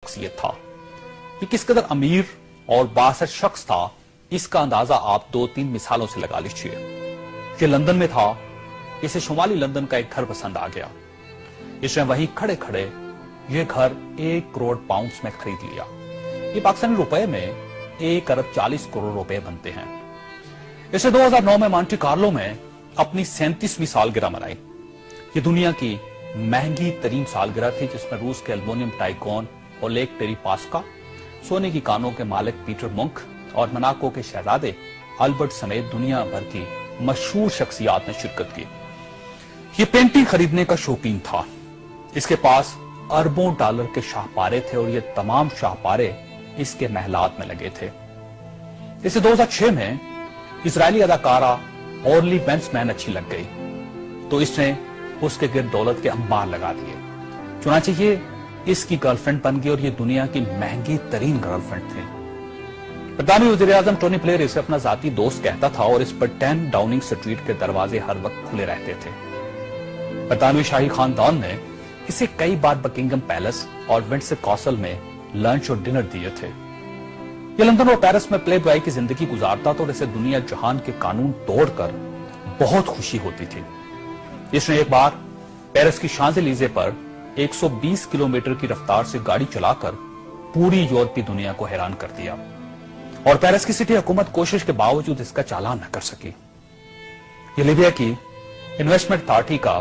शख्सियत था। ये किस कदर अमीर और बासर शख्स था, इसका अंदाजा आप 2-3 मिसालों से लगा लीजिए। ये लंदन में था, इसे शुमाली लंदन का एक घर पसंद आ गया। इसने वहीं खड़े खड़े ये घर 1 करोड़ पाउंड्स में खरीद लिया। ये पाकिस्तानी रुपए में 1 अरब 40 करोड़ रुपए बनते हैं। इसने 2009 में मॉन्टे कार्लो में अपनी 37वीं सालगिरह मनाई। ये दुनिया की महंगी तरीन सालगिरह थी, जिसमें रूस के एल्युमिनियम टाइकॉन ओलेग टेरिपास्का, सोने की कानों के मालिक पीटर मुंक और मोनाको के शहजादे अल्बर्ट समेत दुनिया भर की मशहूर शख्सियात ने शिरकत की। ये पेंटिंग खरीदने का शौकीन था। इसके पास अरबों डॉलर के शाहपारे थे और ये तमाम शाहपारे इसके महलात में लगे थे। इसे 2006 में इजरायली अदाकारा ऑर्ली वेंसमैन अच्छी लग गई, तो इसने उसके गिर्द दौलत के अंबार लगा दिए। चुनांचे ये इसकी गर्लफ्रेंड बन गई और ये दुनिया की महंगी तरीन गर्लफ्रेंड थी। बरतानवी वज़ीर-ए-आज़म टोनी ब्लेयर इसे अपना जाती दोस्त कहता था और इस पर 10 डाउनिंग स्ट्रीट के दरवाजे हर वक्त खुले रहते थे। बरतानवी शाही खानदान ने इसे कई बार बकिंगम पैलेस और विंडसर कासल में लंच और डिनर दिए थे। ये लंदन और पेरिस में प्ले बॉय की जिंदगी गुजारता था और इसे दुनिया जहान के कानून तोड़कर बहुत खुशी होती थी। इसने एक बार पेरिस की शांज़-एलीज़े पर 120 किलोमीटर की रफ्तार से गाड़ी चलाकर पूरी यूरोपीय दुनिया को हैरान कर दिया और पेरिस की सिटी हुकूमत कोशिश के बावजूद इसका चालान न कर सकी। ये लीबिया की इन्वेस्टमेंट अथॉरिटी का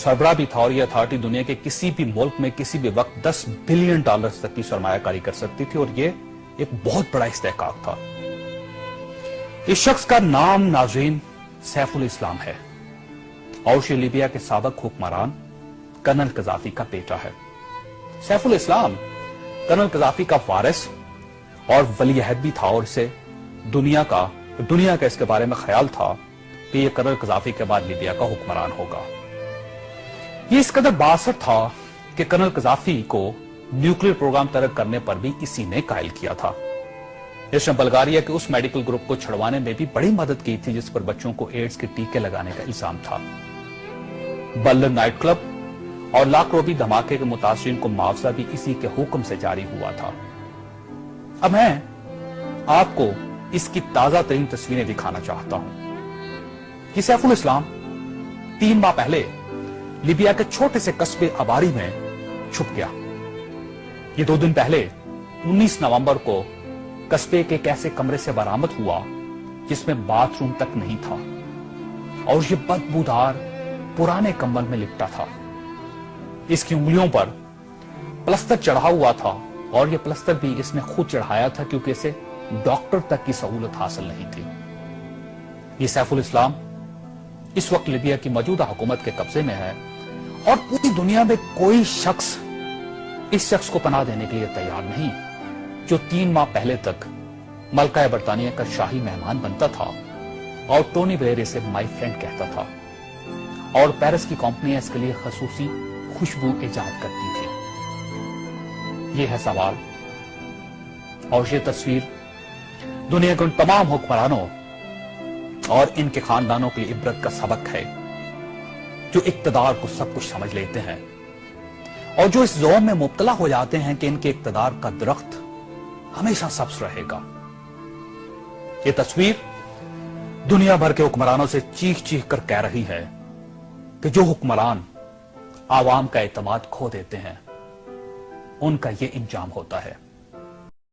सरबराह भी था और यह अथॉरिटी दुनिया के किसी भी मुल्क में किसी भी वक्त $10 बिलियन तक की सरमायाकारी कर सकती थी और यह एक बहुत बड़ा इस्तेहकाक था। इस शख्स का नाम नाज़रीन सैफुल इस्लाम है और ये लीबिया के साबिक हुक्मरान कर्नल कज़ाफी का बेटा है। सैफुल इस्लाम कर्नल कज़ाफी का वारिस और वली-अहद भी था और इसे दुनिया का इसके बारे में ख्याल था कि यह कर्नल कज़ाफी के बाद लीबिया का हुक्मरान होगा। ये इस कदर बासर था कि कर्नल कज़ाफी को न्यूक्लियर प्रोग्राम तर्क करने पर भी इसी ने कायल किया था। इसने बल्गारिया के उस मेडिकल ग्रुप को छुड़वाने में भी बड़ी मदद की थी जिस पर बच्चों को एड्स के टीके लगाने का इल्जाम था। बर्लिन नाइट क्लब और लाकरोबी धमाके के मुतासिरीन को मुआवजा भी इसी के हुक्म से जारी हुआ था। अब मैं आपको इसकी ताजा तरीन तस्वीरें दिखाना चाहता हूं। ये सैफुल इस्लाम 3 माह पहले लीबिया के छोटे से कस्बे अबारी में छुप गया। ये 2 दिन पहले 19 नवंबर को कस्बे के एक ऐसे कमरे से बरामद हुआ जिसमें बाथरूम तक नहीं था और ये बदबूदार पुराने कंबल में लिपटा था। इसकी उंगलियों पर प्लस्तर चढ़ा हुआ था और यह प्लस्तर भी इसने खुद चढ़ाया था क्योंकि इसे डॉक्टर तक की सहूलत हासिल नहीं थी। ये सैफुल इस्लाम इस वक्त लीबिया की मौजूदा हुकूमत के कब्जे में है और पूरी दुनिया में कोई शख्स इस शख्स को पनाह देने के लिए तैयार नहीं जो 3 माह पहले तक मलका बरतानिया का शाही मेहमान बनता था और टोनी ब्लेयर इसे माय फ्रेंड कहता था और पेरिस की कंपनियां इसके लिए खसूसी खुशबू इजाद करती थी। यह है सवाल और ये तस्वीर दुनिया के उन तमाम हुक्मरानों और इनके खानदानों के लिए इबरत का सबक है जो इक्तदार को सब कुछ समझ लेते हैं और जो इस ज़ौम में मुब्तला हो जाते हैं कि इनके इक्तदार का दरख्त हमेशा सब्ज रहेगा। ये तस्वीर दुनिया भर के हुक्मरानों से चीख चीख कर कह रही है कि जो हुक्मरान आवाम का एतमाद खो देते हैं उनका ये इंजाम होता है।